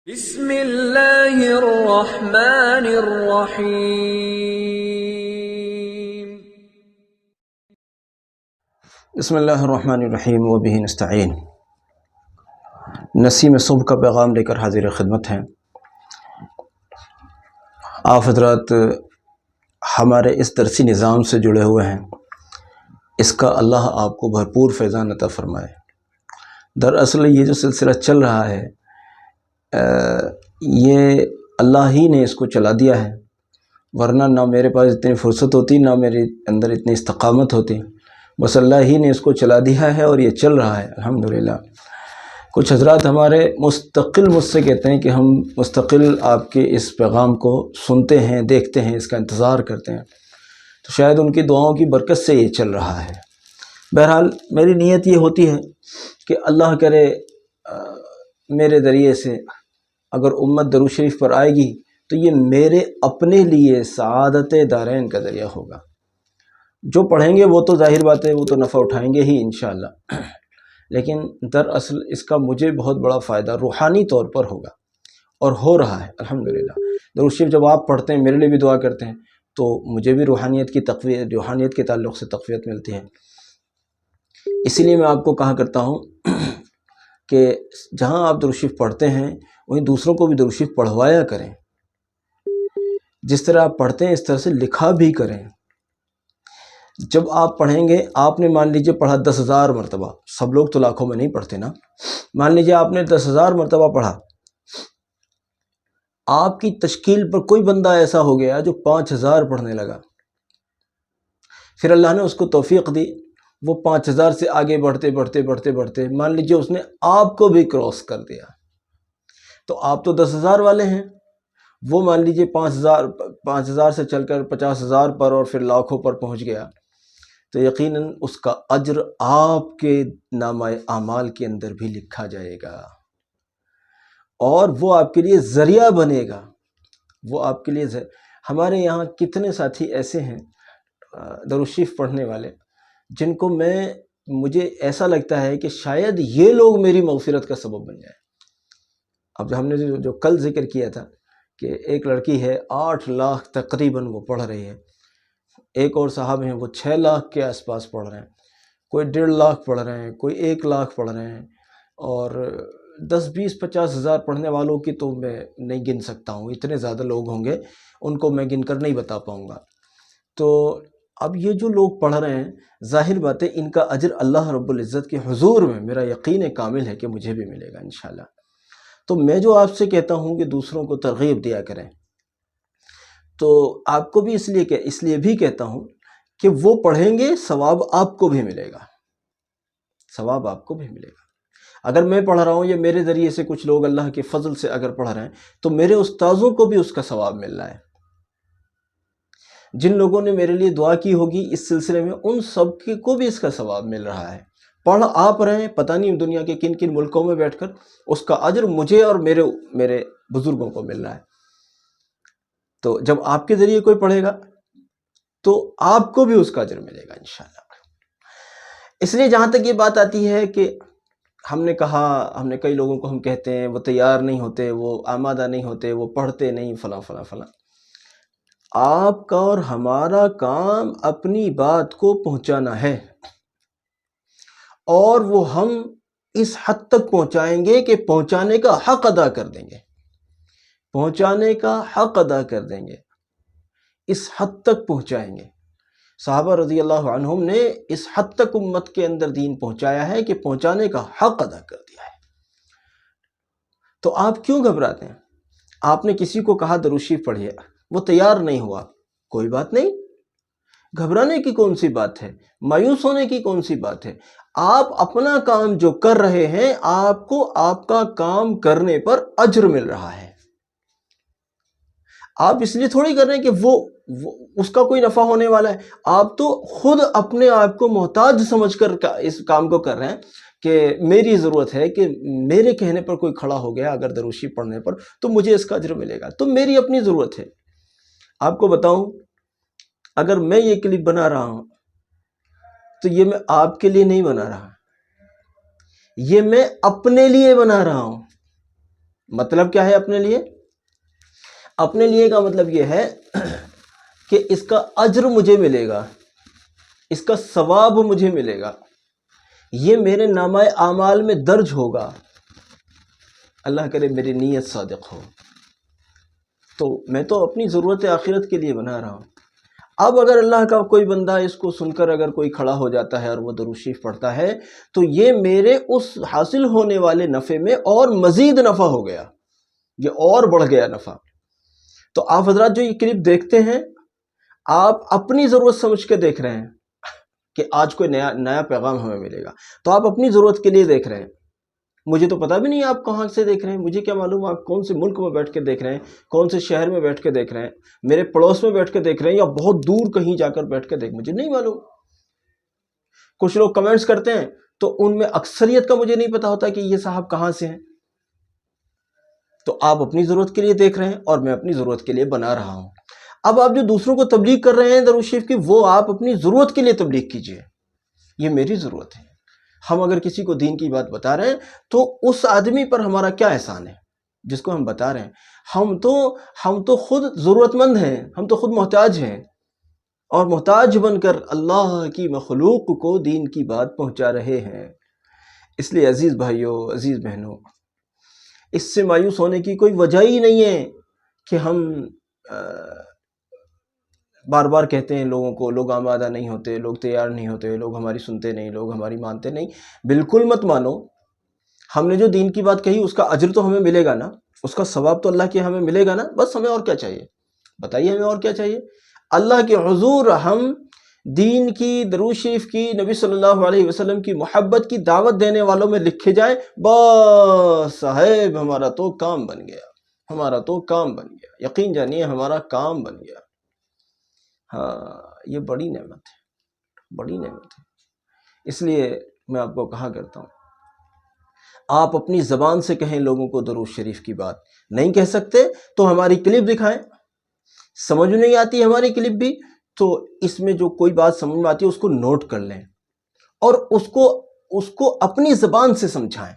بسم اللہ الرحمن الرحیم۔ بسم اللہ الرحمن الرحیم وبہ نستعین۔ نسیم صبح کا پیغام لے کر حاضر خدمت ہیں۔ آپ حضرات ہمارے اس درسی نظام سے جڑے ہوئے ہیں، اس کا اللہ آپ کو بھرپور فیضان عطا فرمائے۔ دراصل یہ جو سلسلہ چل رہا ہے یہ اللہ ہی نے اس کو چلا دیا ہے، ورنہ نہ میرے پاس اتنی فرصت ہوتی، نہ میرے اندر اتنی استقامت ہوتی۔ بس اللہ ہی نے اس کو چلا دیا ہے اور یہ چل رہا ہے الحمدللہ۔ کچھ حضرات ہمارے مستقل مجھ سے کہتے ہیں کہ ہم مستقل آپ کے اس پیغام کو سنتے ہیں، دیکھتے ہیں، اس کا انتظار کرتے ہیں، تو شاید ان کی دعاؤں کی برکت سے یہ چل رہا ہے۔ بہرحال میری نیت یہ ہوتی ہے کہ اللہ کرے میرے ذریعے سے اگر امت درود شریف پر آئے گی تو یہ میرے اپنے لیے سعادت دارین کا ذریعہ ہوگا۔ جو پڑھیں گے وہ تو ظاہر بات ہے وہ تو نفع اٹھائیں گے ہی انشاءاللہ، لیکن دراصل اس کا مجھے بہت بڑا فائدہ روحانی طور پر ہوگا اور ہو رہا ہے الحمدللہ۔ درود شریف جب آپ پڑھتے ہیں، میرے لیے بھی دعا کرتے ہیں، تو مجھے بھی روحانیت کی تقویت، روحانیت کے تعلق سے تقویت ملتی ہے۔ اسی لیے میں آپ کو کہا کرتا ہوں کہ جہاں آپ درود شریف پڑھتے ہیں وہیں دوسروں کو بھی درود شریف پڑھوایا کریں۔ جس طرح آپ پڑھتے ہیں اس طرح سے لکھا بھی کریں۔ جب آپ پڑھیں گے، آپ نے مان لیجئے پڑھا 10,000 مرتبہ، سب لوگ تو لاکھوں میں نہیں پڑھتے نا، مان لیجئے آپ نے 10,000 مرتبہ پڑھا، آپ کی تشکیل پر کوئی بندہ ایسا ہو گیا جو 5,000 پڑھنے لگا، پھر اللہ نے اس کو توفیق دی، وہ 5,000 سے آگے بڑھتے بڑھتے بڑھتے بڑھتے مان لیجئے اس نے آپ کو بھی کراس کر دیا، تو آپ تو 10,000 والے ہیں، وہ مان لیجئے 5,000 سے چل کر 50,000 پر اور پھر لاکھوں پر پہنچ گیا، تو یقیناً اس کا اجر آپ کے نامہ اعمال کے اندر بھی لکھا جائے گا اور وہ آپ کے لیے ذریعہ بنے گا۔ وہ آپ کے لیے ہمارے یہاں کتنے ساتھی ایسے ہیں درود شریف پڑھنے والے جن کو مجھے ایسا لگتا ہے کہ شاید یہ لوگ میری مغفرت کا سبب بن جائیں۔ اب ہم نے جو کل ذکر کیا تھا کہ ایک لڑکی ہے 8 لاکھ تقریباً وہ پڑھ رہی ہے، ایک اور صاحب ہیں وہ 6 لاکھ کے آس پاس پڑھ رہے ہیں، کوئی 1.5 لاکھ پڑھ رہے ہیں، کوئی 1 لاکھ پڑھ رہے ہیں، اور 10 20 50 ہزار پڑھنے والوں کی تو میں نہیں گن سکتا ہوں، اتنے زیادہ لوگ ہوں گے ان کو میں گن کر نہیں بتا پاؤں گا۔ تو اب یہ جو لوگ پڑھ رہے ہیں ظاہر بات ہے ان کا اجر اللہ رب العزت کے حضور میں میرا یقین کامل ہے کہ مجھے بھی ملے گا انشاءاللہ۔ تو میں جو آپ سے کہتا ہوں کہ دوسروں کو ترغیب دیا کریں، تو آپ کو بھی اس لیے بھی کہتا ہوں کہ وہ پڑھیں گے ثواب آپ کو بھی ملے گا، ثواب آپ کو بھی ملے گا۔ اگر میں پڑھ رہا ہوں یا میرے ذریعے سے کچھ لوگ اللہ کے فضل سے اگر پڑھ رہے ہیں تو میرے استاذوں کو بھی اس کا ثواب مل رہا ہے۔ جن لوگوں نے میرے لیے دعا کی ہوگی اس سلسلے میں ان سب کو بھی اس کا ثواب مل رہا ہے۔ پڑھ آپ رہے ہیں، پتہ نہیں دنیا کے کن کن ملکوں میں بیٹھ کر، اس کا اجر مجھے اور میرے بزرگوں کو مل رہا ہے۔ تو جب آپ کے ذریعے کوئی پڑھے گا تو آپ کو بھی اس کا اجر ملے گا انشاءاللہ۔ اس لیے جہاں تک یہ بات آتی ہے کہ ہم نے کئی لوگوں کو ہم کہتے ہیں وہ تیار نہیں ہوتے، وہ آمادہ نہیں ہوتے، وہ پڑھتے نہیں، فلاں فلاں فلاں۔ آپ کا اور ہمارا کام اپنی بات کو پہنچانا ہے، اور وہ ہم اس حد تک پہنچائیں گے کہ پہنچانے کا حق ادا کر دیں گے، پہنچانے کا حق ادا کر دیں گے، اس حد تک پہنچائیں گے۔ صحابہ رضی اللہ عنہم نے اس حد تک امت کے اندر دین پہنچایا ہے کہ پہنچانے کا حق ادا کر دیا ہے۔ تو آپ کیوں گھبراتے ہیں؟ آپ نے کسی کو کہا درود شریف پڑھیے، وہ تیار نہیں ہوا، کوئی بات نہیں، گھبرانے کی کون سی بات ہے، مایوس ہونے کی کون سی بات ہے؟ آپ اپنا کام جو کر رہے ہیں آپ کو آپ کا کام کرنے پر اجر مل رہا ہے۔ آپ اس لیے تھوڑی کر رہے ہیں کہ وہ اس کا کوئی نفع ہونے والا ہے، آپ تو خود اپنے آپ کو محتاج سمجھ کر اس کام کو کر رہے ہیں کہ میری ضرورت ہے کہ میرے کہنے پر کوئی کھڑا ہو گیا اگر درود شریف پڑھنے پر تو مجھے اس کا اجر ملے گا، تو میری اپنی ضرورت ہے۔ آپ کو بتاؤں، اگر میں یہ کلپ بنا رہا ہوں تو یہ میں آپ کے لیے نہیں بنا رہا، یہ میں اپنے لیے بنا رہا ہوں، مطلب کیا ہے اپنے لیے؟ اپنے لیے کا مطلب یہ ہے کہ اس کا اجر مجھے ملے گا، اس کا ثواب مجھے ملے گا، یہ میرے نامہ اعمال میں درج ہوگا۔ اللہ کرے میری نیت صادق ہو۔ تو میں تو اپنی ضرورت آخرت کے لیے بنا رہا ہوں۔ اب اگر اللہ کا کوئی بندہ اس کو سن کر اگر کوئی کھڑا ہو جاتا ہے اور وہ درود شریف پڑھتا ہے تو یہ میرے اس حاصل ہونے والے نفع میں اور مزید نفع ہو گیا، یہ اور بڑھ گیا نفع۔ تو آپ حضرات جو یہ کلپ دیکھتے ہیں، آپ اپنی ضرورت سمجھ کے دیکھ رہے ہیں کہ آج کوئی نیا پیغام ہمیں ملے گا، تو آپ اپنی ضرورت کے لیے دیکھ رہے ہیں۔ مجھے تو پتہ بھی نہیں آپ کہاں سے دیکھ رہے ہیں، مجھے کیا معلوم آپ کون سے ملک میں بیٹھ کے دیکھ رہے ہیں، کون سے شہر میں بیٹھ کے دیکھ رہے ہیں، میرے پڑوس میں بیٹھ کے دیکھ رہے ہیں یا بہت دور کہیں جا کر بیٹھ کے مجھے نہیں معلوم۔ کچھ لوگ کمنٹس کرتے ہیں تو ان میں اکثریت کا مجھے نہیں پتا ہوتا کہ یہ صاحب کہاں سے ہیں۔ تو آپ اپنی ضرورت کے لیے دیکھ رہے ہیں اور میں اپنی ضرورت کے لیے بنا رہا ہوں۔ اب آپ جو دوسروں کو تبلیغ کر رہے ہیں درود شریف کی، وہ آپ اپنی ضرورت کے لیے تبلیغ کیجئے، یہ میری ضرورت ہے۔ ہم اگر کسی کو دین کی بات بتا رہے ہیں تو اس آدمی پر ہمارا کیا احسان ہے جس کو ہم بتا رہے ہیں؟ ہم تو خود ضرورت مند ہیں، ہم تو خود محتاج ہیں، اور محتاج بن کر اللہ کی مخلوق کو دین کی بات پہنچا رہے ہیں۔ اس لیے عزیز بھائیوں، عزیز بہنوں، اس سے مایوس ہونے کی کوئی وجہ ہی نہیں ہے کہ ہم بار بار کہتے ہیں لوگوں کو، لوگ آمادہ نہیں ہوتے، لوگ تیار نہیں ہوتے، لوگ ہماری سنتے نہیں، لوگ ہماری مانتے نہیں۔ بالکل مت مانو، ہم نے جو دین کی بات کہی اس کا اجر تو ہمیں ملے گا نا، اس کا ثواب تو اللہ کے ہمیں ملے گا نا۔ بس ہمیں اور کیا چاہیے؟ بتائیے ہمیں اور کیا چاہیے؟ اللہ کے حضور ہم دین کی، درود شریف کی، نبی صلی اللہ علیہ وسلم کی محبت کی دعوت دینے والوں میں لکھے جائیں، بس صاحب ہمارا تو کام بن گیا، ہمارا تو کام بن گیا، یقین جانیے ہمارا کام بن گیا۔ ہاں، یہ بڑی نعمت ہے، بڑی نعمت ہے۔ اس لیے میں آپ کو کہا کرتا ہوں، آپ اپنی زبان سے کہیں لوگوں کو درود شریف کی بات، نہیں کہہ سکتے تو ہماری کلپ دکھائیں۔ سمجھ نہیں آتی ہماری کلپ بھی تو اس میں جو کوئی بات سمجھ میں آتی ہے اس کو نوٹ کر لیں اور اس کو اپنی زبان سے سمجھائیں،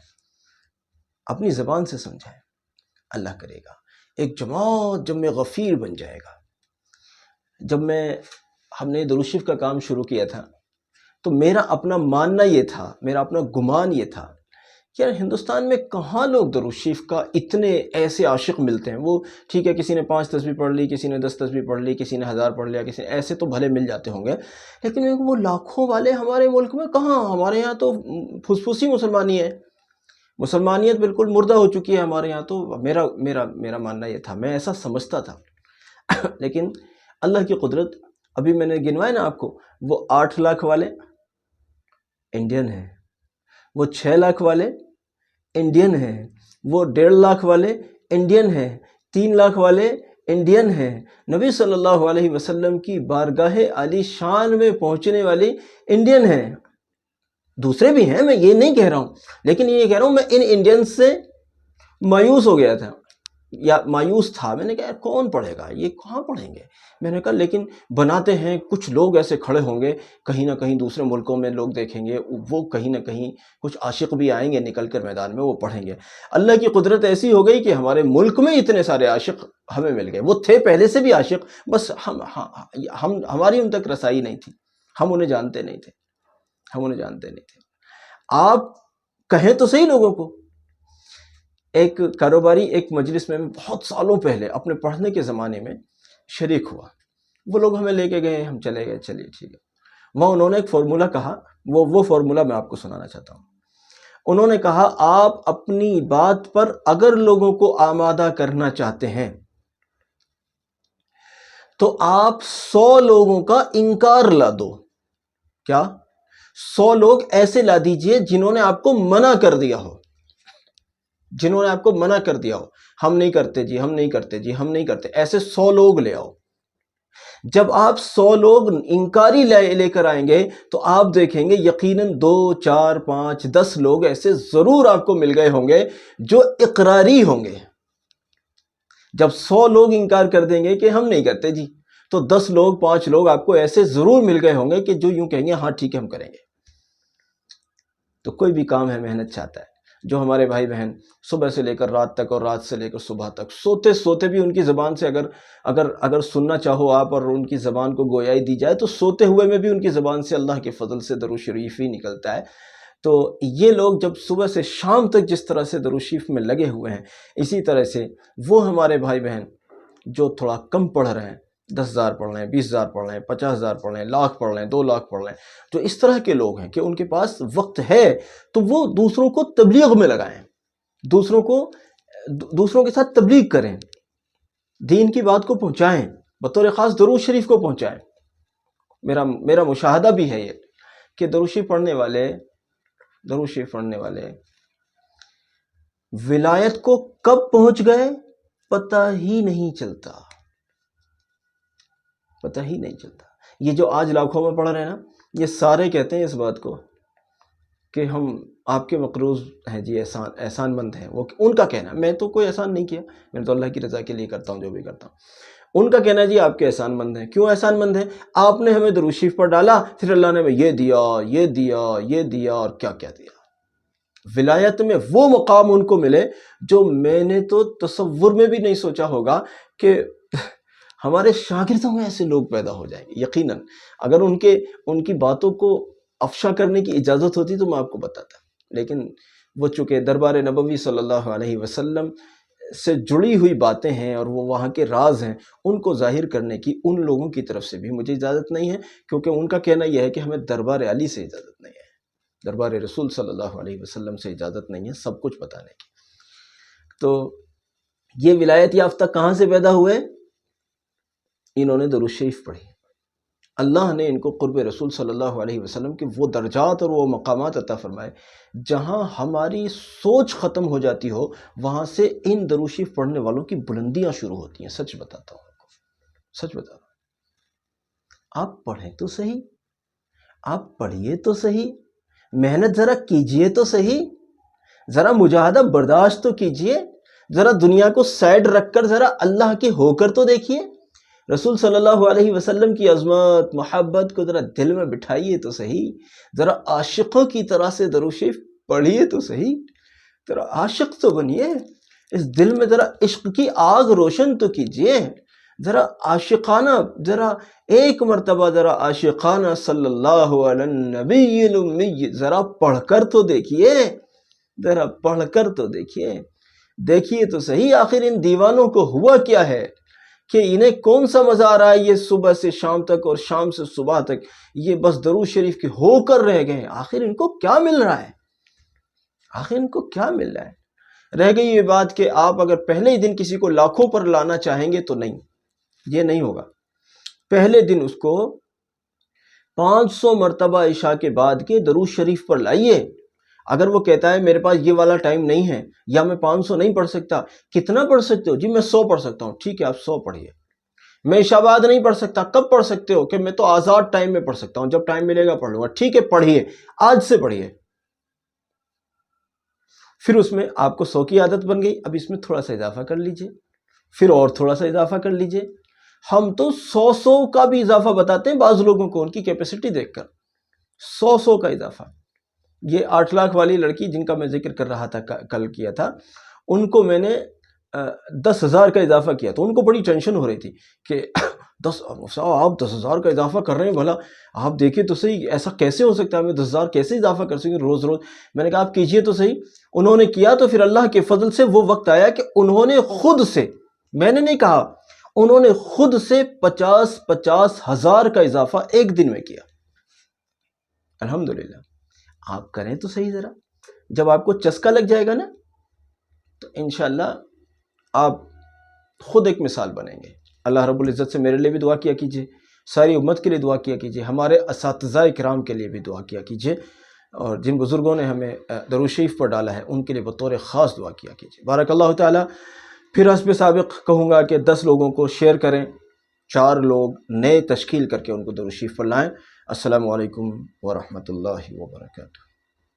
اپنی زبان سے سمجھائیں۔ اللہ کرے گا ایک جماعت جب میں غفیر بن جائے گا۔ جب ہم نے درود شریف کا کام شروع کیا تھا تو میرا اپنا ماننا یہ تھا، میرا اپنا گمان یہ تھا کہ یار ہندوستان میں کہاں لوگ درود شریف کا اتنے ایسے عاشق ملتے ہیں۔ وہ ٹھیک ہے، کسی نے 5 تسبیح پڑھ لی، کسی نے 10 تسبیح پڑھ لی، کسی نے 1000 پڑھ لیا، کسی نے ایسے تو بھلے مل جاتے ہوں گے، لیکن وہ لاکھوں والے ہمارے ملک میں کہاں؟ ہمارے یہاں تو پھسپھوسی مسلمانی ہے، مسلمانیت بالکل مردہ ہو چکی ہے ہمارے یہاں۔ تو میرا ماننا یہ تھا، میں ایسا سمجھتا تھا۔ لیکن اللہ کی قدرت، ابھی میں نے گنوائے نا آپ کو، وہ 8 لاکھ والے انڈین ہیں، وہ 6 لاکھ والے انڈین ہیں، وہ 1.5 لاکھ والے انڈین ہیں، 3 لاکھ والے انڈین ہیں۔ نبی صلی اللہ علیہ وسلم کی بارگاہ عالی شان میں پہنچنے والے انڈین ہیں۔ دوسرے بھی ہیں، میں یہ نہیں کہہ رہا ہوں، لیکن یہ کہہ رہا ہوں میں ان انڈینز سے مایوس ہو گیا تھا، یا مایوس تھا۔ میں نے کہا کون پڑھے گا، یہ کہاں پڑھیں گے؟ میں نے کہا لیکن بناتے ہیں، کچھ لوگ ایسے کھڑے ہوں گے، کہیں نہ کہیں دوسرے ملکوں میں لوگ دیکھیں گے، وہ کہیں نہ کہیں کچھ عاشق بھی آئیں گے نکل کر میدان میں، وہ پڑھیں گے۔ اللہ کی قدرت ایسی ہو گئی کہ ہمارے ملک میں اتنے سارے عاشق ہمیں مل گئے۔ وہ تھے پہلے سے بھی عاشق، بس ہماری ان تک رسائی نہیں تھی، ہم انہیں جانتے نہیں تھے۔ آپ کہیں تو صحیح لوگوں کو۔ ایک کاروباری ایک مجلس میں بہت سالوں پہلے اپنے پڑھنے کے زمانے میں شریک ہوا، وہ لوگ ہمیں لے کے گئے، ہم چلے گئے، چلیے ٹھیک ہے۔ وہاں انہوں نے ایک فارمولہ کہا، وہ فارمولہ میں آپ کو سنانا چاہتا ہوں۔ انہوں نے کہا آپ اپنی بات پر اگر لوگوں کو آمادہ کرنا چاہتے ہیں تو آپ 100 لوگوں کا انکار لا دو۔ کیا؟ 100 لوگ ایسے لا دیجئے جنہوں نے آپ کو منع کر دیا ہو، ہم نہیں کرتے جی، ہم نہیں کرتے، ایسے 100 لوگ لے آؤ۔ جب آپ 100 لوگ انکاری لے کر آئیں گے تو آپ دیکھیں گے یقیناً 2 4 5 10 لوگ ایسے ضرور آپ کو مل گئے ہوں گے جو اقراری ہوں گے۔ جب 100 لوگ انکار کر دیں گے کہ ہم نہیں کرتے جی، تو 10 لوگ 5 لوگ آپ کو ایسے ضرور مل گئے ہوں گے کہ جو یوں کہیں گے ہاں ٹھیک ہے ہم کریں گے۔ تو کوئی بھی کام ہے محنت چاہتا ہے، جو ہمارے بھائی بہن صبح سے لے کر رات تک اور رات سے لے کر صبح تک سوتے سوتے بھی ان کی زبان سے اگر سننا چاہو آپ اور ان کی زبان کو گویائی دی جائے تو سوتے ہوئے میں بھی ان کی زبان سے اللہ کے فضل سے درود شریف ہی نکلتا ہے۔ تو یہ لوگ جب صبح سے شام تک جس طرح سے درود شریف میں لگے ہوئے ہیں، اسی طرح سے وہ ہمارے بھائی بہن جو تھوڑا کم پڑھ رہے ہیں، 10,000 پڑھ رہے ہیں، 20,000 پڑھ رہے ہیں، 50,000 پڑھ رہے ہیں، لاکھ پڑھ رہے ہیں، 2 لاکھ پڑھ رہے ہیں، جو اس طرح کے لوگ ہیں کہ ان کے پاس وقت ہے تو وہ دوسروں کو تبلیغ میں لگائیں، دوسروں کے ساتھ تبلیغ کریں، دین کی بات کو پہنچائیں، بطور خاص درود شریف کو پہنچائیں۔ میرا مشاہدہ بھی ہے یہ کہ درود شریف پڑھنے والے ولایت کو کب پہنچ گئے پتہ ہی نہیں چلتا۔ یہ جو آج لاکھوں میں پڑھ رہے ہیں نا، یہ سارے کہتے ہیں اس بات کو کہ ہم آپ کے مقروض ہیں جی، احسان مند ہیں۔ وہ ان کا کہنا، میں تو کوئی احسان نہیں کیا، میں تو اللہ کی رضا کے لیے کرتا ہوں جو بھی کرتا ہوں۔ ان کا کہنا ہے جی آپ کے احسان مند ہیں۔ کیوں احسان مند ہیں؟ آپ نے ہمیں درود شریف پر ڈالا، پھر اللہ نے ہمیں یہ دیا اور کیا دیا۔ ولایت میں وہ مقام ان کو ملے جو میں نے تو تصور میں بھی نہیں سوچا ہوگا کہ ہمارے شاگردوں میں ایسے لوگ پیدا ہو جائیں گے۔ یقیناً اگر ان کی باتوں کو افشا کرنے کی اجازت ہوتی تو میں آپ کو بتاتا، لیکن وہ چونکہ دربار نبوی صلی اللہ علیہ وسلم سے جڑی ہوئی باتیں ہیں اور وہ وہاں کے راز ہیں، ان کو ظاہر کرنے کی ان لوگوں کی طرف سے بھی مجھے اجازت نہیں ہے، کیونکہ ان کا کہنا یہ ہے کہ ہمیں دربار علی سے اجازت نہیں ہے، دربار رسول صلی اللہ علیہ وسلم سے اجازت نہیں ہے سب کچھ بتانے کی۔ تو یہ ولایت یافتہ کہاں سے پیدا ہوئے؟ انہوں نے درود شریف پڑھی، اللہ نے ان کو قرب رسول صلی اللہ علیہ وسلم کے وہ درجات اور وہ مقامات عطا فرمائے جہاں ہماری سوچ ختم ہو جاتی ہو، وہاں سے ان درود شریف پڑھنے والوں کی بلندیاں شروع ہوتی ہیں۔ سچ بتاتا ہوں آپ کو، سچ بتا رہا ہوں۔ آپ پڑھیں تو صحیح، آپ پڑھیے تو صحیح، محنت ذرا کیجئے تو صحیح، ذرا مجاہدہ برداشت تو کیجئے، ذرا دنیا کو سائڈ رکھ کر ذرا اللہ کے ہو کر تو دیکھیے، رسول صلی اللہ علیہ وسلم کی عظمت محبت کو ذرا دل میں بٹھائیے تو صحیح، ذرا عاشقوں کی طرح سے درود شریف پڑھیے تو صحیح، ذرا عاشق تو بنیے، اس دل میں ذرا عشق کی آگ روشن تو کیجئے، ذرا عاشقانہ، ذرا ایک مرتبہ ذرا عاشقانہ صلی اللہ علیہ النبی الامی ذرا پڑھ کر تو دیکھیے، ذرا پڑھ کر تو دیکھیے تو صحیح، آخر ان دیوانوں کو ہوا کیا ہے کہ انہیں کون سا مزہ آ رہا ہے یہ صبح سے شام تک اور شام سے صبح تک یہ بس درود شریف کے ہو کر رہ گئے، آخر ان کو کیا مل رہا ہے؟ رہ گئی یہ بات کہ آپ اگر پہلے ہی دن کسی کو لاکھوں پر لانا چاہیں گے تو نہیں، یہ نہیں ہوگا۔ پہلے دن اس کو 500 مرتبہ عشاء کے بعد کے درود شریف پر لائیے۔ اگر وہ کہتا ہے میرے پاس یہ والا ٹائم نہیں ہے یا میں 500 نہیں پڑھ سکتا، کتنا پڑھ سکتے ہو؟ جی میں 100 پڑھ سکتا ہوں، ٹھیک ہے آپ 100 پڑھیے۔ میں عشاء بعد نہیں پڑھ سکتا، کب پڑھ سکتے ہو؟ کہ میں تو آزاد ٹائم میں پڑھ سکتا ہوں، جب ٹائم ملے گا پڑھ لوں گا، ٹھیک ہے پڑھیے، آج سے پڑھیے۔ پھر اس میں آپ کو 100 کی عادت بن گئی، اب اس میں تھوڑا سا اضافہ کر لیجئے، پھر اور تھوڑا سا اضافہ کر لیجئے۔ ہم تو 100 کا بھی اضافہ بتاتے ہیں بعض لوگوں کو، ان کی کیپیسٹی دیکھ کر 100 کا اضافہ۔ یہ 8 لاکھ والی لڑکی جن کا میں ذکر کر رہا تھا، کل کیا تھا، ان کو میں نے 10,000 کا اضافہ کیا تو ان کو بڑی ٹینشن ہو رہی تھی کہ آپ 10,000 کا اضافہ کر رہے ہیں، بھلا آپ دیکھیں تو صحیح، ایسا کیسے ہو سکتا ہے، ہمیں 10,000 کیسے اضافہ کر سکیں روز روز؟ میں نے کہا آپ کیجئے تو صحیح۔ انہوں نے کیا تو پھر اللہ کے فضل سے وہ وقت آیا کہ انہوں نے خود سے، میں نے نہیں کہا، انہوں نے خود سے 50 ہزار کا اضافہ ایک دن میں کیا۔ الحمدللہ۔ آپ کریں تو صحیح ذرا، جب آپ کو چسکا لگ جائے گا نا تو انشاءاللہ آپ خود ایک مثال بنیں گے۔ اللہ رب العزت سے میرے لیے بھی دعا کیا کیجئے، ساری امت کے لیے دعا کیا کیجئے، ہمارے اساتذہ کرام کے لیے بھی دعا کیا کیجئے، اور جن بزرگوں نے ہمیں درود شریف پر ڈالا ہے ان کے لیے بطور خاص دعا کیا کیجئے۔ بارک اللہ تعالیٰ۔ پھر حسب سابق کہوں گا کہ 10 لوگوں کو شیئر کریں، 4 لوگ نئے تشکیل کر کے ان کو درود شریف پر لائیں۔ السلام علیکم ورحمۃ اللہ وبرکاتہ۔